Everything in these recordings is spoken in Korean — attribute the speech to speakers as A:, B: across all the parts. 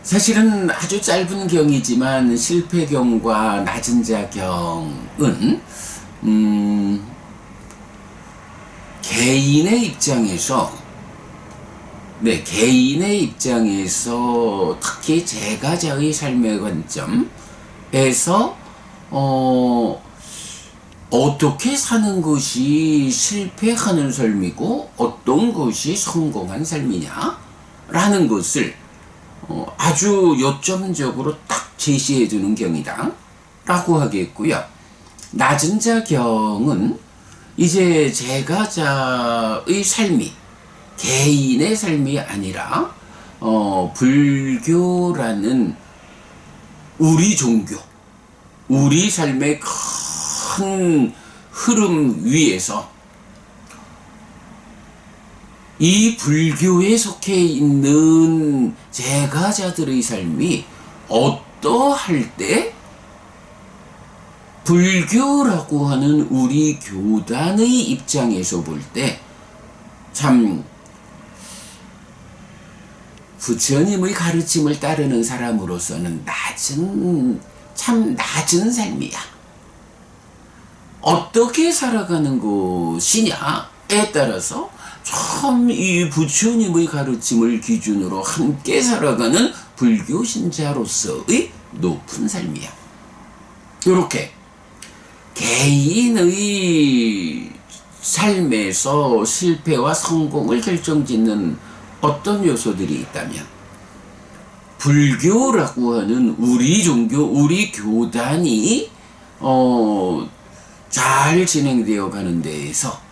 A: 사실은 아주 짧은 경이지만 실패경과 낮은 자경은 개인의 입장에서 개인의 입장에서 특히 제가자의 삶의 관점에서 어떻게 사는 것이 실패하는 삶이고 어떤 것이 성공한 삶이냐 라는 것을 아주 요점적으로 딱 제시해 주는 경이다 라고 하겠고요. 낮은 자경은 이제 제가자의 삶이 개인의 삶이 아니라 불교라는 우리 종교, 우리 삶의 큰 흐름 위에서 이 불교에 속해 있는 제가자들의 삶이 어떠할 때 불교라고 하는 우리 교단의 입장에서 볼 때 참 부처님의 가르침을 따르는 사람으로서는 참 낮은 삶이야. 어떻게 살아가는 것이냐에 따라서 참 이 부처님의 가르침을 기준으로 함께 살아가는 불교 신자로서의 높은 삶이야. 이렇게 개인의 삶에서 실패와 성공을 결정짓는 어떤 요소들이 있다면 불교라고 하는 우리 종교, 우리 교단이 잘 진행되어 가는 데에서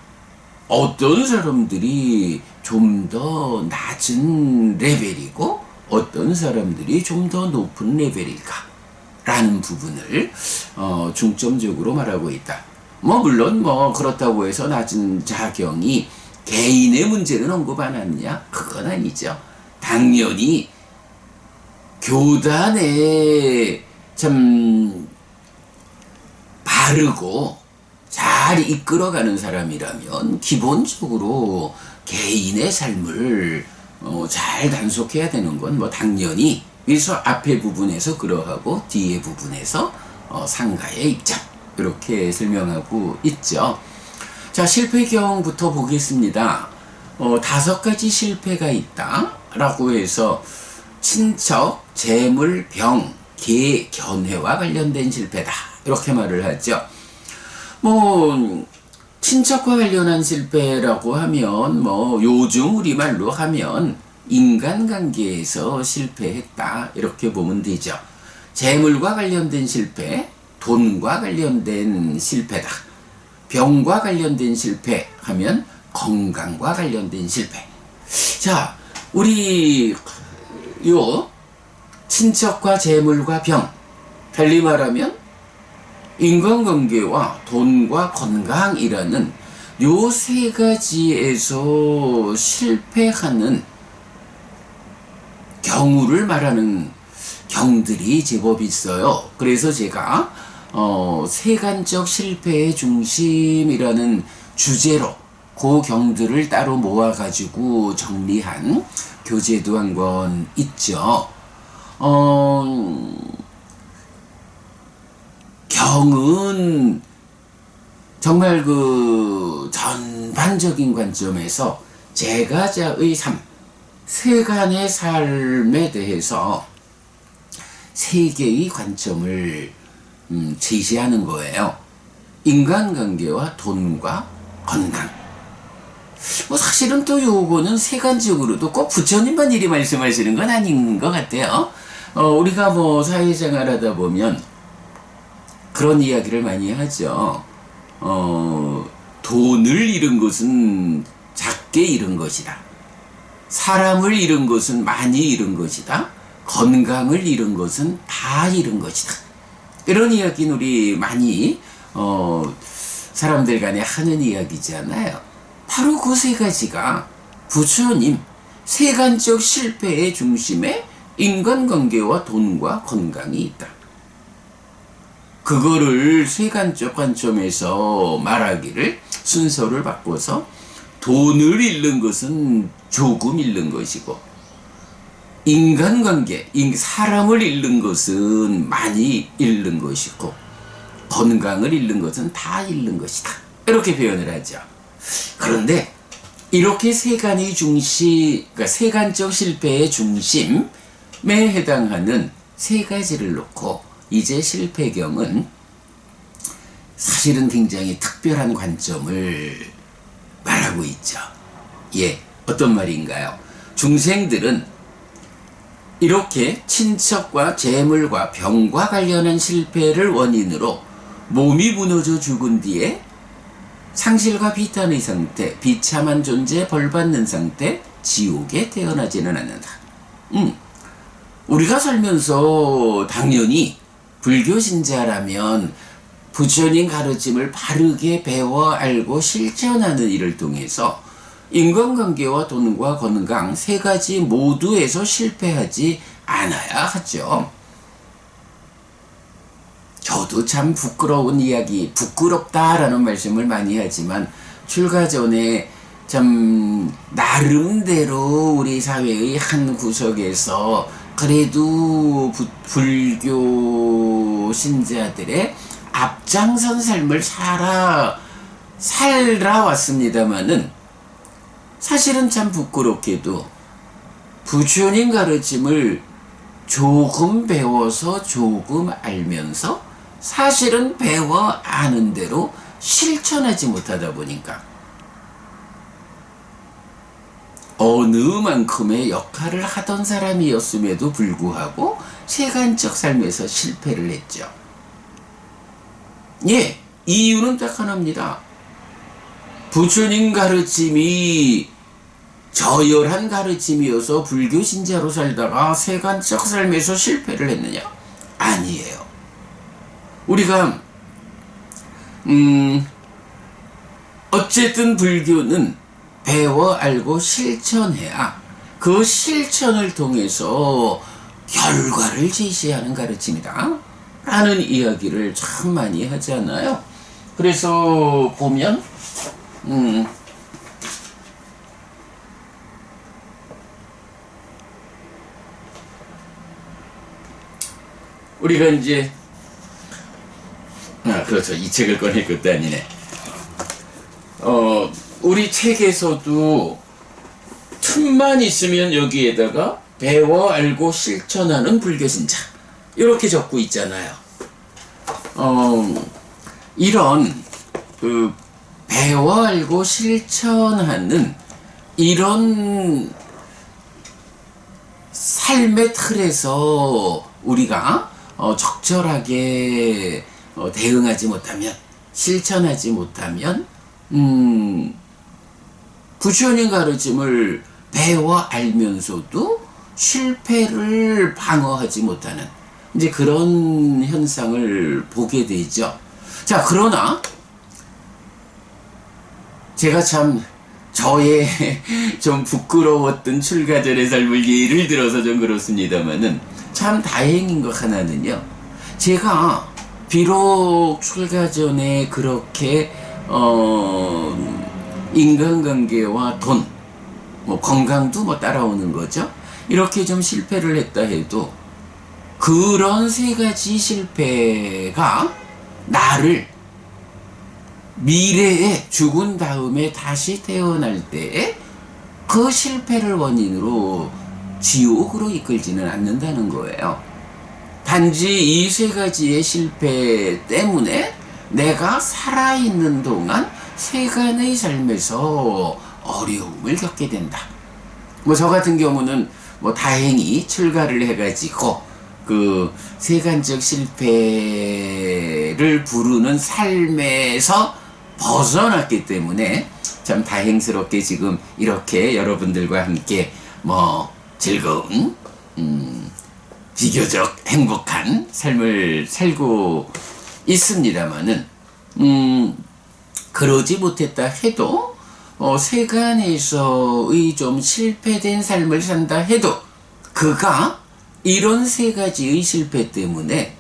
A: 어떤 사람들이 좀 더 낮은 레벨이고 어떤 사람들이 좀 더 높은 레벨일까 라는 부분을 중점적으로 말하고 있다. 물론 그렇다고 해서 낮은 자경이 개인의 문제는 언급 안 하느냐? 그건 아니죠. 당연히 교단에 참 바르고 잘 이끌어가는 사람이라면 기본적으로 개인의 삶을 잘 단속해야 되는 건 당연히 그래서 앞에 부분에서 그러하고 뒤에 부분에서 상가의 입장 이렇게 설명하고 있죠. 자, 실패경부터 보겠습니다. 5가지 실패가 있다 라고 해서 친척, 재물, 병, 계, 견해와 관련된 실패다 이렇게 말을 하죠. 친척과 관련한 실패라고 하면 요즘 우리말로 하면 인간관계에서 실패했다 이렇게 보면 되죠. 재물과 관련된 실패, 돈과 관련된 실패다. 병과 관련된 실패 하면 건강과 관련된 실패. 자, 우리 친척과 재물과 병, 달리 말하면 인간관계와 돈과 건강이라는 요 3가지에서 실패하는 경우를 말하는 경들이 제법 있어요. 그래서 제가 세간적 실패의 중심이라는 주제로 그 경들을 따로 모아가지고 정리한 교재도 한 권 있죠. 경은 정말 그 전반적인 관점에서 제가자의 삶, 세간의 삶에 대해서 3개의 관점을 제시하는 거예요. 인간관계와 돈과 건강. 사실은 또 요거는 세간적으로도 꼭 부처님만 이리 말씀하시는 건 아닌 것 같아요. 우리가 사회생활 하다 보면 그런 이야기를 많이 하죠. 돈을 잃은 것은 작게 잃은 것이다. 사람을 잃은 것은 많이 잃은 것이다. 건강을 잃은 것은 다 잃은 것이다. 이런 이야기는 우리 많이 사람들 간에 하는 이야기잖아요. 바로 그 3가지가 부처님 세간적 실패의 중심에 인간관계와 돈과 건강이 있다. 그거를 세간적 관점에서 말하기를 순서를 바꿔서 돈을 잃는 것은 조금 잃는 것이고 인간관계, 사람을 잃는 것은 많이 잃는 것이고 건강을 잃는 것은 다 잃는 것이다. 이렇게 표현을 하죠. 그런데 이렇게 세간의 중심, 그러니까 세간적 실패의 중심에 해당하는 세 가지를 놓고 이제 실패경은 사실은 굉장히 특별한 관점을 말하고 있죠. 예, 어떤 말인가요? 중생들은 이렇게 친척과 재물과 병과 관련한 실패를 원인으로 몸이 무너져 죽은 뒤에 상실과 비탄의 상태, 비참한 존재, 벌받는 상태, 지옥에 태어나지는 않는다. 우리가 살면서 당연히 불교 신자라면 부처님 가르침을 바르게 배워 알고 실천하는 일을 통해서 인간관계와 돈과 건강 세 가지 모두에서 실패하지 않아야 하죠. 저도 참 부끄러운 이야기, 부끄럽다라는 말씀을 많이 하지만 출가 전에 참 나름대로 우리 사회의 한 구석에서 그래도 불교 신자들의 앞장선 삶을 살아왔습니다마는 사실은 참 부끄럽게도 부처님 가르침을 조금 배워서 조금 알면서 사실은 배워 아는 대로 실천하지 못하다 보니까 어느 만큼의 역할을 하던 사람이었음에도 불구하고 세간적 삶에서 실패를 했죠. 예, 이유는 딱 하나입니다. 부처님 가르침이 저열한 가르침이어서 불교 신자로 살다가 세간적 삶에서 실패를 했느냐? 아니에요. 우리가 어쨌든 불교는 배워 알고 실천해야 그 실천을 통해서 결과를 제시하는 가르침이다 라는 이야기를 참 많이 하잖아요. 그래서 보면 우리가 이제 그렇죠. 이 책을 꺼낼 것도 아니네. 우리 책에서도 틈만 있으면 여기에다가 배워 알고 실천하는 불교신자 이렇게 적고 있잖아요. 이런 배워 알고 실천하는 이런 삶의 틀에서 우리가 적절하게 대응하지 못하면, 실천하지 못하면 부처님 가르침을 배워 알면서도 실패를 방어하지 못하는 이제 그런 현상을 보게 되죠. 자, 그러나 제가 참 저의 좀 부끄러웠던 출가 전의 삶을 예를 들어서 좀 그렇습니다만은 참 다행인 것 하나는요. 제가 비록 출가 전에 그렇게 인간관계와 돈, 건강도 따라오는 거죠. 이렇게 좀 실패를 했다 해도 그런 세 가지 실패가 나를 미래에 죽은 다음에 다시 태어날 때에 그 실패를 원인으로 지옥으로 이끌지는 않는다는 거예요. 단지 이 세 가지의 실패 때문에 내가 살아있는 동안 세간의 삶에서 어려움을 겪게 된다. 저 같은 경우는 다행히 출가를 해가지고 그 세간적 실패를 부르는 삶에서 벗어났기 때문에 참 다행스럽게 지금 이렇게 여러분들과 함께 즐거운 비교적 행복한 삶을 살고 있습니다마는 그러지 못했다 해도 세간에서의 좀 실패된 삶을 산다 해도 그가 이런 세 가지의 실패 때문에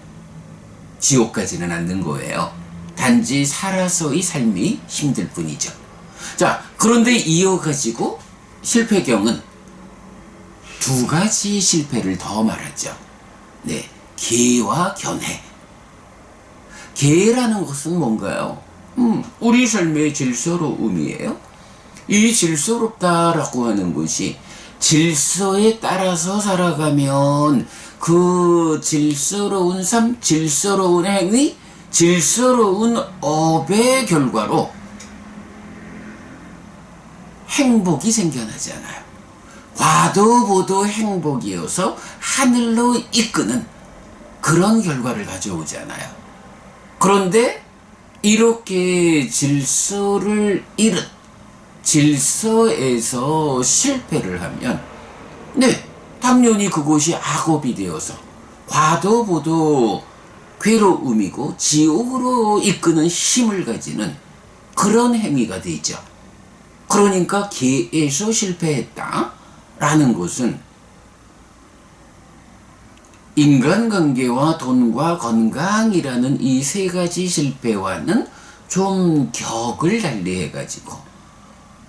A: 지옥 가지는 않는 거예요. 단지 살아서의 삶이 힘들 뿐이죠. 자, 그런데 이어가지고 실패경은 두 가지 실패를 더 말하죠. 네, 계와 견해. 계라는 것은 뭔가요? 우리 삶의 질서로움이에요. 이 질서롭다라고 하는 것이 질서에 따라서 살아가면 그 질서로운 삶, 질서로운 행위, 질서로운 업의 결과로 행복이 생겨나잖아요. 과도 보도 행복이어서 하늘로 이끄는 그런 결과를 가져오잖아요. 그런데 이렇게 질서를 잃은 질서에서 실패를 하면 네, 당연히 그것이 악업이 되어서 과도 보도 괴로움이고 지옥으로 이끄는 힘을 가지는 그런 행위가 되죠. 그러니까 계에서 실패했다라는 것은 인간관계와 돈과 건강이라는 이 세 가지 실패와는 좀 격을 달리해가지고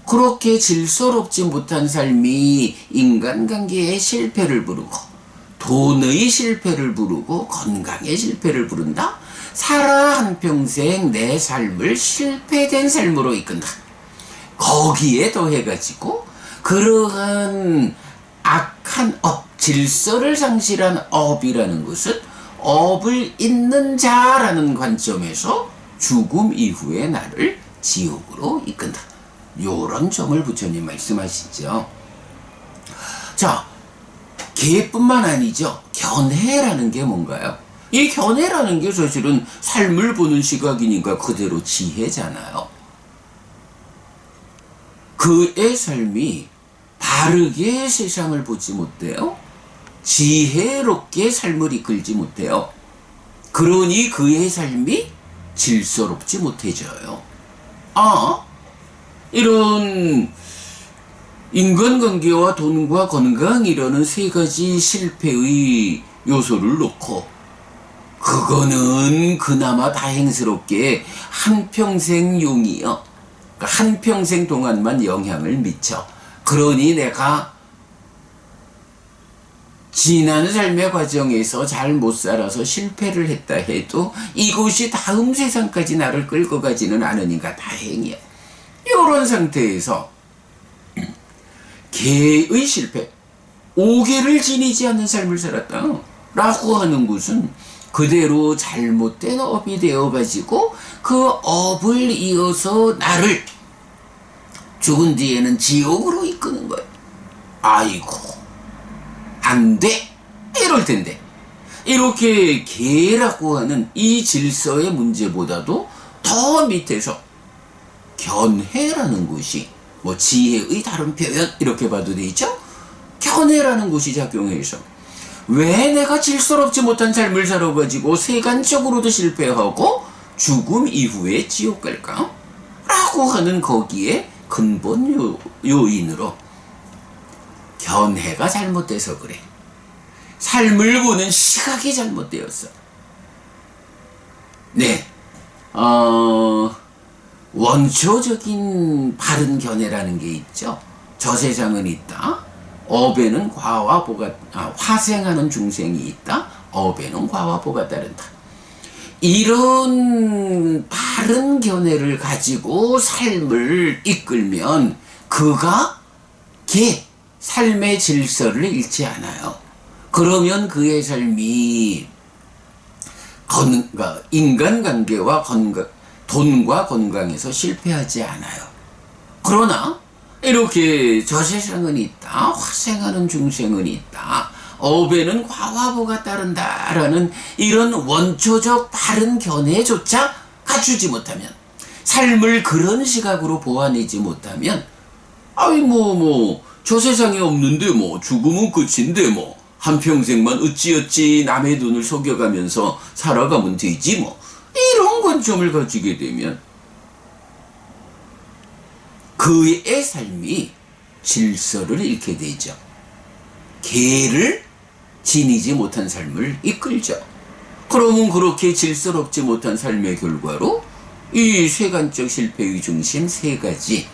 A: 그렇게 질서롭지 못한 삶이 인간관계의 실패를 부르고 돈의 실패를 부르고 건강의 실패를 부른다? 살아 한평생 내 삶을 실패된 삶으로 이끈다. 거기에 더해가지고 그러한 악한 업, 질서를 상실한 업이라는 것은 업을 잇는 자라는 관점에서 죽음 이후에 나를 지옥으로 이끈다. 요런 점을 부처님 말씀하시죠. 자, 계뿐만 아니죠. 견해라는 게 뭔가요? 이 견해라는 게 사실은 삶을 보는 시각이니까 그대로 지혜잖아요. 그의 삶이 바르게 세상을 보지 못해요. 지혜롭게 삶을 이끌지 못해요. 그러니 그의 삶이 질서롭지 못해져요. 이런 인간관계와 돈과 건강이라는 세 가지 실패의 요소를 놓고 그거는 그나마 다행스럽게 한평생 용이요. 한평생 동안만 영향을 미쳐. 그러니 내가 지난 삶의 과정에서 잘 못 살아서 실패를 했다 해도 이것이 다음 세상까지 나를 끌고 가지는 않으니까 다행이야. 이런 상태에서 개의 실패, 오개를 지니지 않는 삶을 살았다 라고 하는 것은 그대로 잘못된 업이 되어가지고 그 업을 이어서 나를 죽은 뒤에는 지옥으로 이끄는 거예요. 아이고 안 돼! 이럴 텐데 이렇게 계라고 하는 이 질서의 문제보다도 더 밑에서 견해라는 것이 뭐 지혜의 다른 표현 이렇게 봐도 되죠? 견해라는 것이 작용해서 왜 내가 질서롭지 못한 삶을 살아가지고 세간적으로도 실패하고 죽음 이후에 지옥 갈까? 라고 하는 거기에 근본 요인으로 견해가 잘못돼서 그래. 삶을 보는 시각이 잘못되었어. 네, 원초적인 바른 견해라는 게 있죠. 저 세상은 있다. 업에는 과와 보가, 화생하는 중생이 있다. 업에는 과와 보가 따른다. 이런 바른 견해를 가지고 삶을 이끌면 그가 삶의 질서를 잃지 않아요. 그러면 그의 삶이 인간관계와 돈과 건강에서 실패하지 않아요. 그러나 이렇게 저 세상은 있다, 화생하는 중생은 있다, 업에는 과와보가 따른다라는 이런 원초적 바른 견해조차 갖추지 못하면, 삶을 그런 시각으로 보아내지 못하면, 저 세상에 없는데 죽음은 끝인데 한평생만 어찌어찌 남의 돈을 속여가면서 살아가면 되지 이런 관점을 가지게 되면 그의 삶이 질서를 잃게 되죠. 계를 지니지 못한 삶을 이끌죠. 그러면 그렇게 질서롭지 못한 삶의 결과로 이 세간적 실패의 중심 세 가지를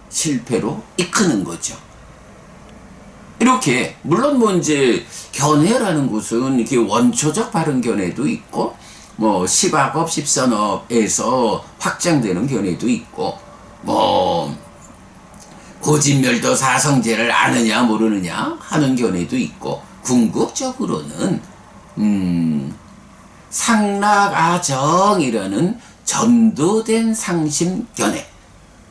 A: 실패로 이끄는 거죠. 이렇게 물론 뭐 이제 견해라는 것은 이렇게 원초적 바른 견해도 있고 뭐 십악업 십선업에서 확장되는 견해도 있고 뭐 고진멸도 사성제를 아느냐 모르느냐 하는 견해도 있고 궁극적으로는 상락아정이라는 전도된 상심견해,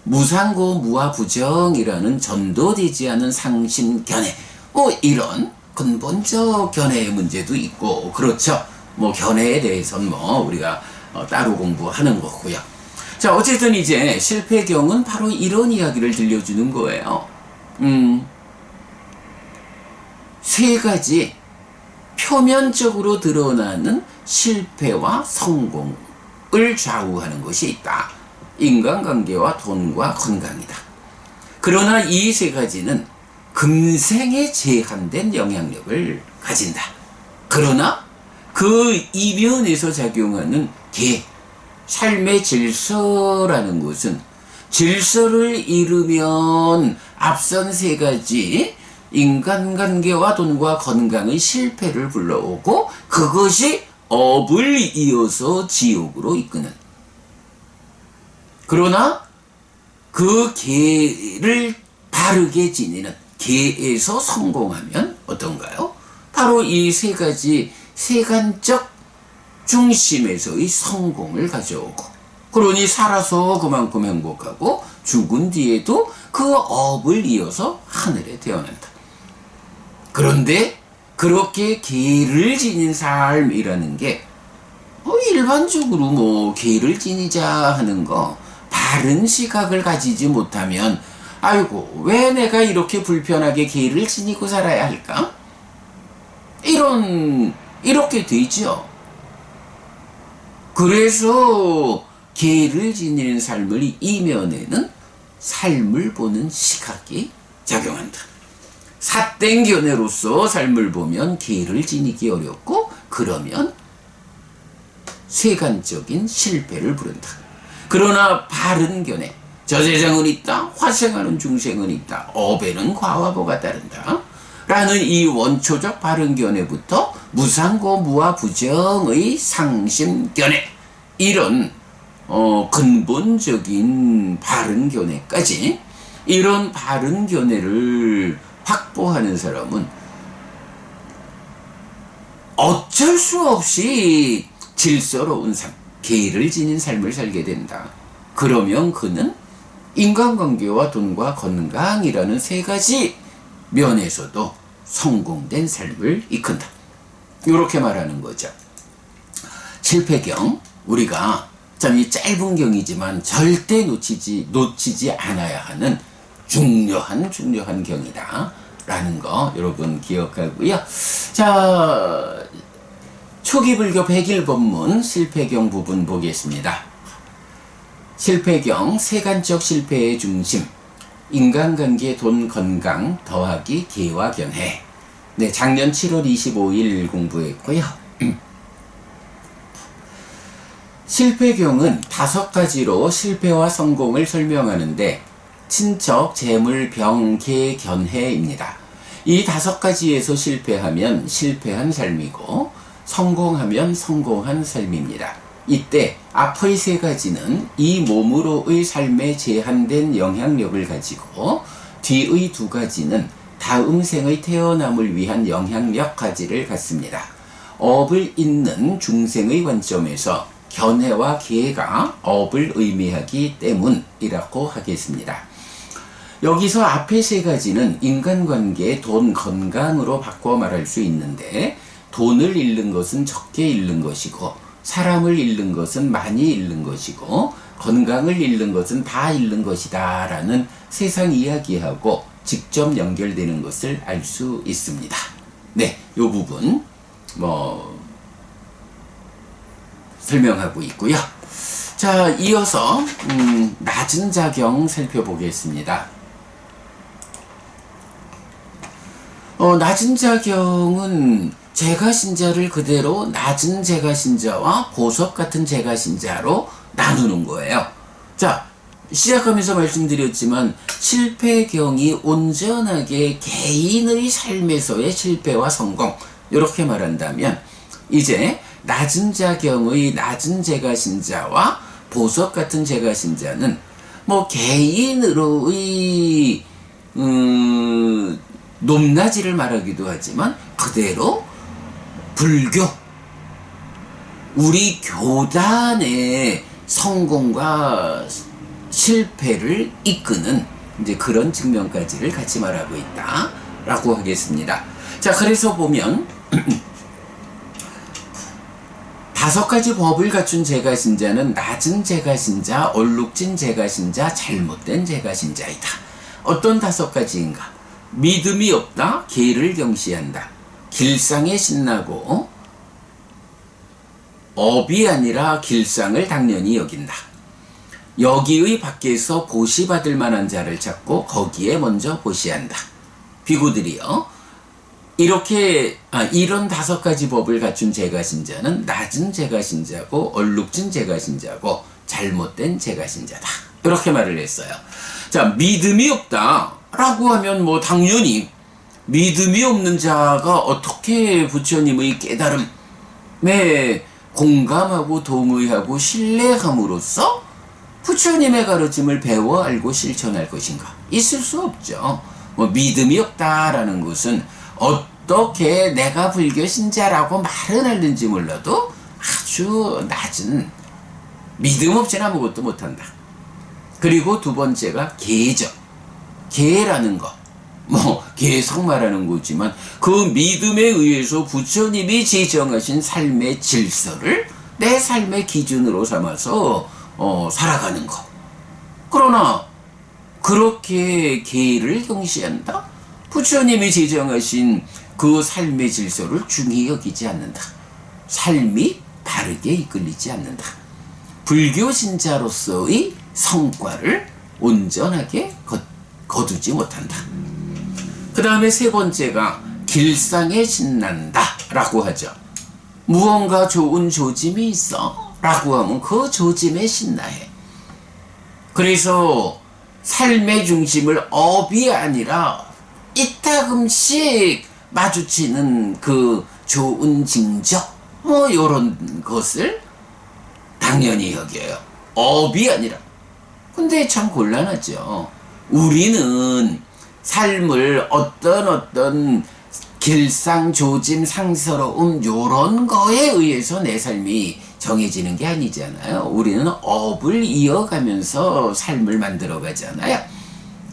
A: 무상고 무아부정이라는 전도되지 않은 상심견해, 뭐 이런 근본적 견해의 문제도 있고 그렇죠. 뭐 견해에 대해서는 뭐 우리가 따로 공부하는 거고요. 자, 어쨌든 이제 실패경은 바로 이런 이야기를 들려주는 거예요. 세 가지 표면적으로 드러나는 실패와 성공을 좌우하는 것이 있다. 인간관계와 돈과 건강이다. 그러나 이 세 가지는 금생에 제한된 영향력을 가진다. 그러나 그 이면에서 작용하는 삶의 질서라는 것은 질서를 잃으면 앞선 세 가지 인간관계와 돈과 건강의 실패를 불러오고 그것이 업을 이어서 지옥으로 이끄는, 그러나 그 계를 바르게 지니는 계에서 성공하면 어떤가요? 바로 이 세 가지 세간적 중심에서의 성공을 가져오고, 그러니 살아서 그만큼 행복하고 죽은 뒤에도 그 업을 이어서 하늘에 태어난다. 그런데 그렇게 계를 지닌 삶이라는 게 일반적으로 뭐 계를 지니자 하는 거 바른 시각을 가지지 못하면 아이고 왜 내가 이렇게 불편하게 계를 지니고 살아야 할까? 이렇게 되죠. 그래서 계를 지니는 삶의 이면에는 삶을 보는 시각이 작용한다. 삿된 견해로서 삶을 보면 계를 지니기 어렵고 그러면 세간적인 실패를 부른다. 그러나 바른 견해, 저세상은 있다, 화생하는 중생은 있다, 업에는 과화보가 따른다 라는 이 원초적 바른 견해부터 무상고 무아부정의 상심견해, 이런 근본적인 바른 견해까지, 이런 바른 견해를 확보하는 사람은 어쩔 수 없이 질서로운 삶, 계를 지닌 삶을 살게 된다. 그러면 그는 인간관계와 돈과 건강이라는 세 가지 면에서도 성공된 삶을 이끈다. 이렇게 말하는 거죠. 실패경, 우리가 참 이 짧은 경이지만 절대 놓치지 않아야 하는 중요한 경이다 라는 거 여러분 기억하고요. 자, 초기 불교 백일법문 실패경 부분 보겠습니다. 실패경, 세간적 실패의 중심, 인간관계, 돈, 건강 더하기 계와 견해. 네, 작년 7월 25일 공부했고요. 실패경은 5가지로 실패와 성공을 설명하는데 친척, 재물, 병, 계, 견해입니다. 이 5가지에서 실패하면 실패한 삶이고 성공하면 성공한 삶입니다. 이때 앞의 3가지는 이 몸으로의 삶에 제한된 영향력을 가지고 뒤의 2가지는 다음 생의 태어남을 위한 영향력 가지를 갖습니다. 업을 잇는 중생의 관점에서 견해와 계가 업을 의미하기 때문이라고 하겠습니다. 여기서 앞의 3가지는 인간관계, 돈, 건강으로 바꿔 말할 수 있는데 돈을 잃는 것은 적게 잃는 것이고 사람을 잃는 것은 많이 잃는 것이고 건강을 잃는 것은 다 잃는 것이다 라는 세상 이야기하고 직접 연결되는 것을 알 수 있습니다. 네, 이 부분 설명하고 있고요. 자, 이어서 낮은 자경 살펴보겠습니다. 낮은 자경은 제가신자를 그대로 낮은 제가신자와 보석 같은 제가신자로 나누는 거예요. 자, 시작하면서 말씀드렸지만 실패경이 온전하게 개인의 삶에서의 실패와 성공, 이렇게 말한다면 이제 낮은 자경의 낮은 제가신자와 보석 같은 제가신자는 뭐 개인으로의 높낮이를 말하기도 하지만 그대로 불교, 우리 교단의 성공과 실패를 이끄는 이제 그런 측면까지를 같이 말하고 있다라고 하겠습니다. 자, 그래서 보면 5가지 법을 갖춘 제가신자는 낮은 제가신자, 얼룩진 제가신자, 잘못된 제가신자이다. 어떤 5가지인가? 믿음이 없다, 계를 경시한다. 길상에 신나고 업이 아니라 길상을 당연히 여긴다. 여기의 밖에서 보시받을 만한 자를 찾고 거기에 먼저 보시한다. 비구들이요, 이렇게 이런 5가지 법을 갖춘 제가신자는 낮은 제가신자고 얼룩진 제가신자고 잘못된 제가신자다, 이렇게 말을 했어요. 자, 믿음이 없다 라고 하면 뭐 당연히 믿음이 없는 자가 어떻게 부처님의 깨달음에 공감하고 동의하고 신뢰함으로써 부처님의 가르침을 배워 알고 실천할 것인가? 있을 수 없죠. 뭐 믿음이 없다라는 것은 어떻게 내가 불교 신자라고 말은 하는지 몰라도 아주 낮은, 믿음 없이는 아무것도 못한다. 그리고 2번째가 계죠. 계라는 것, 뭐 계속 말하는 거지만 그 믿음에 의해서 부처님이 지정하신 삶의 질서를 내 삶의 기준으로 삼아서 살아가는 것. 그러나 그렇게 계를 경시한다? 부처님이 지정하신 그 삶의 질서를 중히 여기지 않는다. 삶이 바르게 이끌리지 않는다. 불교 신자로서의 성과를 온전하게 거두지 못한다. 그 다음에 3번째가 길상에 신난다 라고 하죠. 무언가 좋은 조짐이 있어 라고 하면 그 조짐에 신나해. 그래서 삶의 중심을 업이 아니라 이따금씩 마주치는 그 좋은 징적, 뭐 요런 것을 당연히 여겨요. 업이 아니라. 근데 참 곤란하죠. 우리는 삶을 어떤 길상, 조짐, 상서로움 요런 거에 의해서 내 삶이 정해지는 게 아니잖아요. 우리는 업을 이어가면서 삶을 만들어 가잖아요.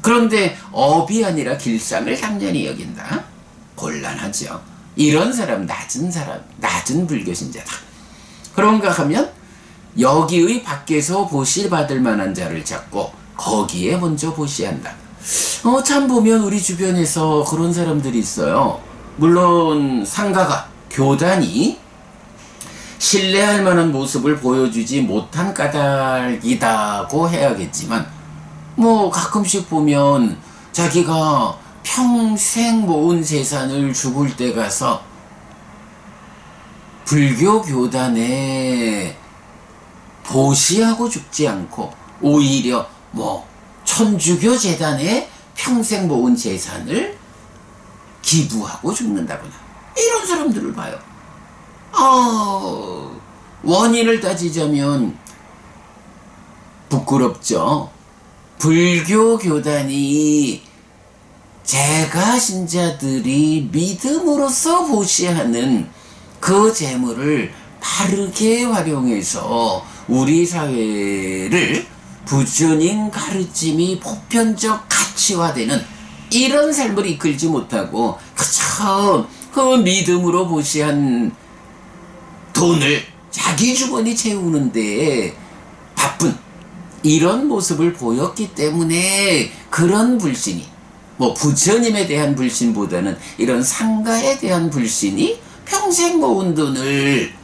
A: 그런데 업이 아니라 길상을 당연히 여긴다? 곤란하죠. 이런 사람, 낮은 불교신자다. 그런가 하면 여기의 밖에서 보시받을 만한 자를 찾고 거기에 먼저 보시한다. 참 보면 우리 주변에서 그런 사람들이 있어요. 물론 상가가, 교단이 신뢰할 만한 모습을 보여주지 못한 까닭이다고 해야겠지만, 뭐 가끔씩 보면 자기가 평생 모은 재산을 죽을 때 가서 불교 교단에 보시하고 죽지 않고 오히려 뭐 천주교 재단에 평생 모은 재산을 기부하고 죽는다거나 이런 사람들을 봐요. 원인을 따지자면 부끄럽죠. 불교 교단이 제가 신자들이 믿음으로써 보시하는 그 재물을 바르게 활용해서 우리 사회를 부처님 가르침이 보편적 가치화되는 이런 삶을 이끌지 못하고 그저 그 믿음으로 보시한 돈을 자기 주머니 채우는데 바쁜 이런 모습을 보였기 때문에 그런 불신이, 뭐 부처님에 대한 불신보다는 이런 상가에 대한 불신이 평생 모은 돈을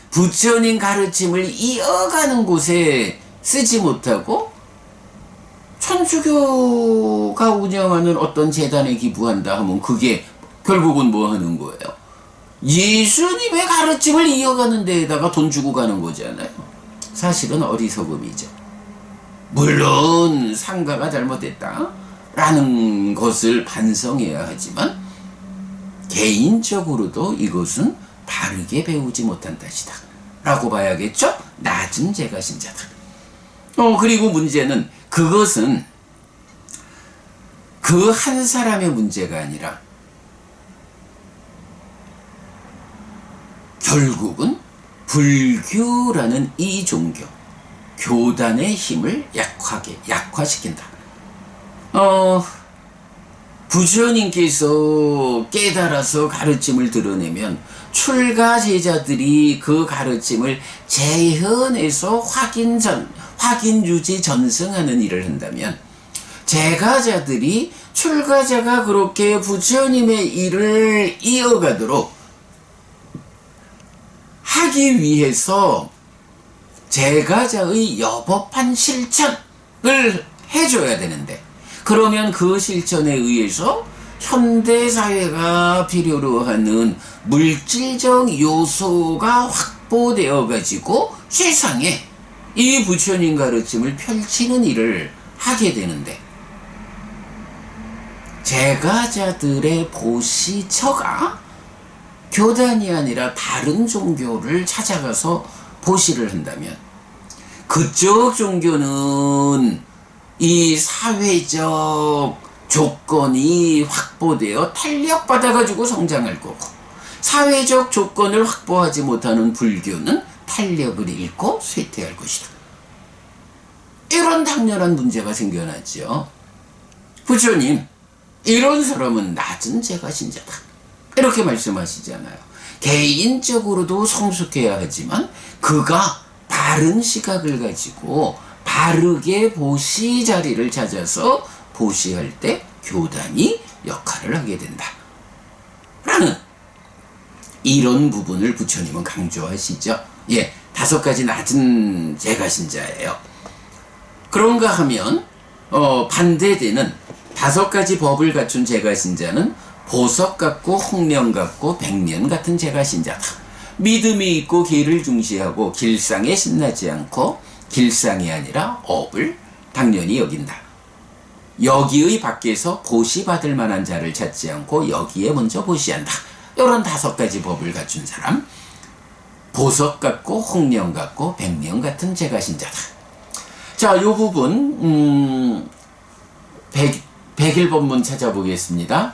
A: 부처님 가르침을 이어가는 곳에 쓰지 못하고 천주교가 운영하는 어떤 재단에 기부한다 하면 그게 결국은 뭐 하는 거예요? 예수님의 가르침을 이어가는 데에다가 돈 주고 가는 거잖아요. 사실은 어리석음이죠. 물론 상가가 잘못됐다 라는 것을 반성해야 하지만 개인적으로도 이것은 바르게 배우지 못한 탓이다 라고 봐야겠죠. 낮은 제가신자다. 그리고 문제는 그것은 그 한 사람의 문제가 아니라 결국은 불교라는 이 종교, 교단의 힘을 약화시킨다. 부처님께서 깨달아서 가르침을 드러내면 출가 제자들이 그 가르침을 재현해서 확인 유지 전승하는 일을 한다면, 제가자들이 출가자가 그렇게 부처님의 일을 이어가도록 하기 위해서 제가자의 여법한 실천을 해줘야 되는데, 그러면 그 실천에 의해서 현대사회가 필요로 하는 물질적 요소가 확보되어 가지고 세상에 이 부처님 가르침을 펼치는 일을 하게 되는데, 제가자들의 보시처가 교단이 아니라 다른 종교를 찾아가서 보시를 한다면, 그쪽 종교는 이 사회적 조건이 확보되어 탄력받아가지고 성장할 거고, 사회적 조건을 확보하지 못하는 불교는 탄력을 잃고 쇠퇴할 것이다. 이런 당연한 문제가 생겨났죠. 부처님, 이런 사람은 낮은 제가신자다 이렇게 말씀하시잖아요. 개인적으로도 성숙해야 하지만 그가 바른 시각을 가지고 바르게 보시 자리를 찾아서 보시할 때 교단이 역할을 하게 된다 라는 이런 부분을 부처님은 강조하시죠. 5가지 낮은 제가신자예요. 그런가 하면 반대되는 5가지 법을 갖춘 제가신자는 보석 같고 홍련 같고 백년 같은 제가신자다. 믿음이 있고 길을 중시하고 길상에 신나지 않고 길상이 아니라 업을 당연히 여긴다. 여기의 밖에서 보시받을 만한 자를 찾지 않고 여기에 먼저 보시한다. 이런 5가지 법을 갖춘 사람, 보석 같고 홍련 같고 백년 같은 제가신자다. 자, 이 부분 101번문 찾아보겠습니다.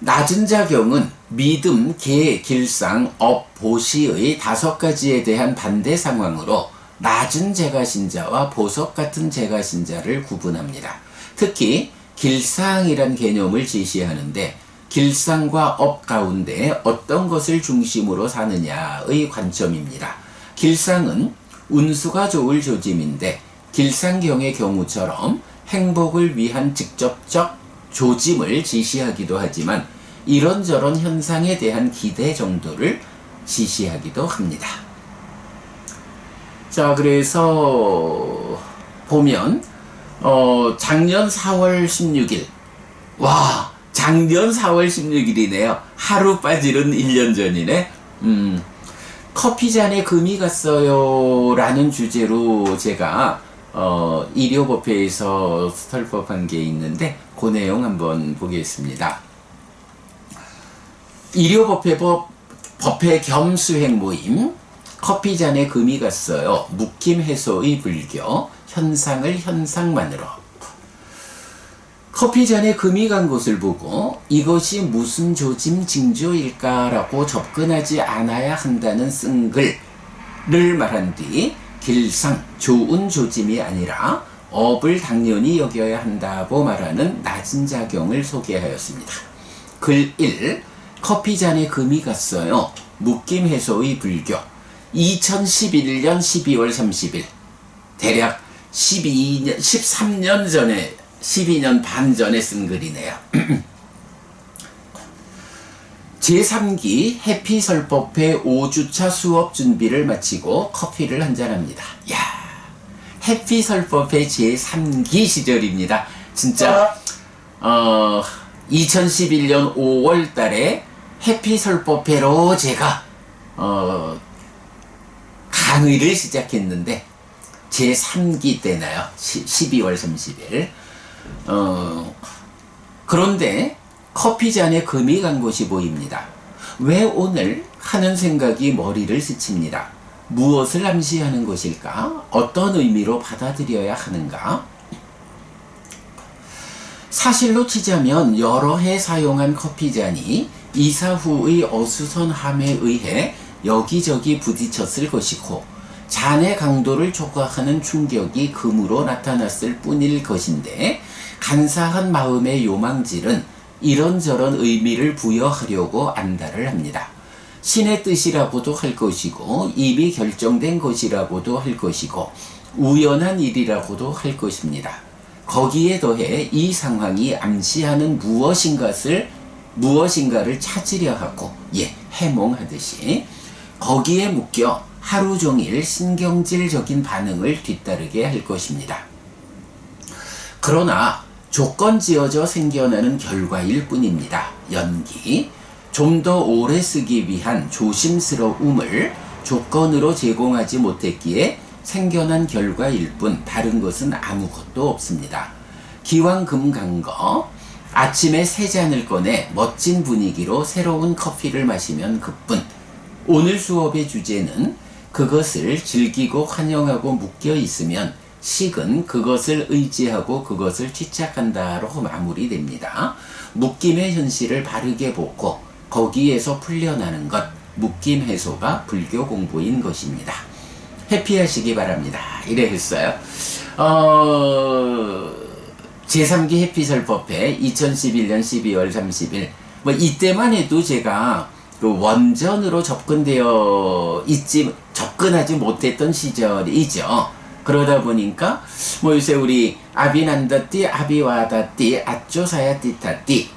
A: 낮은 자경은 믿음, 계, 길상, 업, 보시의 5가지에 대한 반대 상황으로 낮은 제가신자와 보석 같은 제가신자를 구분합니다. 특히 길상이란 개념을 제시하는데, 길상과 업 가운데 어떤 것을 중심으로 사느냐의 관점입니다. 길상은 운수가 좋을 조짐인데, 길상경의 경우처럼 행복을 위한 직접적 조짐을 지시하기도 하지만 이런저런 현상에 대한 기대 정도를 지시하기도 합니다. 자, 그래서 보면 작년 4월 16일 작년 4월 16일이네요. 하루 빠지는 1년 전이네. 커피잔에 금이 갔어요 라는 주제로 제가 일요법회에서 스털법한 게 있는데 그 내용 한번 보겠습니다. 일요법회 겸 수행 모임, 커피잔에 금이 갔어요. 묵힘 해소의 불교, 현상을 현상만으로. 커피잔에 금이 간 것을 보고 이것이 무슨 조짐 징조일까라고 접근하지 않아야 한다는 쓴 글을 말한 뒤, 길상, 좋은 조짐이 아니라 업을 당연히 여겨야 한다고 말하는 낮은 자경을 소개하였습니다. 글 1, 커피잔에 금이 갔어요. 묵김 해소의 불교. 2011년 12월 30일. 대략 13년 전에, 12년 반 전에 쓴 글이네요. 제3기 해피설법회 5주차 수업 준비를 마치고 커피를 한잔합니다. 야, 해피설법회 제3기 시절입니다. 진짜 2011년 5월 달에 해피설법회로 제가 강의를 시작했는데 제3기 때나요. 12월 30일. 그런데 커피잔에 금이 간 것이 보입니다. 왜 오늘 하는 생각이 머리를 스칩니다. 무엇을 암시하는 것일까? 어떤 의미로 받아들여야 하는가? 사실로 치자면 여러 해 사용한 커피잔이 이사 후의 어수선함에 의해 여기저기 부딪혔을 것이고 잔의 강도를 초과하는 충격이 금으로 나타났을 뿐일 것인데 간사한 마음의 요망질은 이런저런 의미를 부여하려고 안달을 합니다. 신의 뜻이라고도 할 것이고 이미 결정된 것이라고도 할 것이고 우연한 일이라고도 할 것입니다. 거기에 더해 이 상황이 암시하는 무엇인가를 찾으려 하고 해몽하듯이 거기에 묶여 하루 종일 신경질적인 반응을 뒤따르게 할 것입니다. 그러나 조건지어져 생겨나는 결과일 뿐입니다. 연기. 좀 더 오래 쓰기 위한 조심스러움을 조건으로 제공하지 못했기에 생겨난 결과일 뿐 다른 것은 아무것도 없습니다. 기왕 금 간 거 아침에 세 잔을 꺼내 멋진 분위기로 새로운 커피를 마시면 그뿐. 오늘 수업의 주제는 그것을 즐기고 환영하고 묶여 있으면 식은 그것을 의지하고 그것을 취착한다로 마무리됩니다. 묶임의 현실을 바르게 보고 거기에서 풀려나는 것, 묶임 해소가 불교 공부인 것입니다. 해피하시기 바랍니다. 이래 했어요. 제3기 해피설법회 2011년 12월 30일 뭐 이때만 해도 제가 그 원전으로 접근하지 못했던 시절이죠. 그러다 보니까 뭐 요새 우리 아비난다띠 아비와다띠 아쪼사야 띠타띠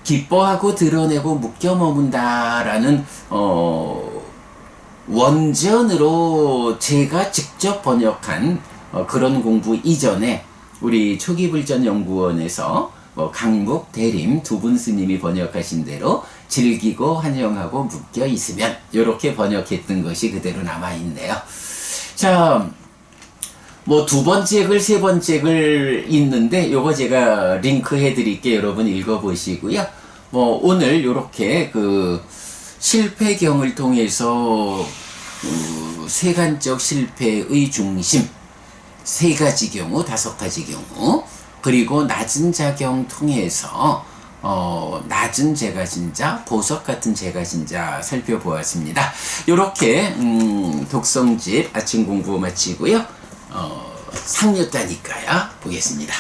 A: 기뻐하고 드러내고 묶여 머문다라는 원전으로 제가 직접 번역한 그런 공부 이전에 우리 초기불전연구원에서 강목 대림 두 분 스님이 번역하신 대로 즐기고 환영하고 묶여 있으면 이렇게 번역했던 것이 그대로 남아있네요. 자, 뭐 두 번째 글, 세 번째 글 있는데 요거 제가 링크 해드릴게요. 여러분 읽어보시고요. 뭐 오늘 요렇게 그 실패경을 통해서 세간적 실패의 중심 세 가지 경우, 다섯 가지 경우 그리고 낮은 자경 통해서 낮은 제가신자, 보석 같은 제가신자 살펴보았습니다. 요렇게 독성집 아침 공부 마치고요. 상류다니까요. 보겠습니다.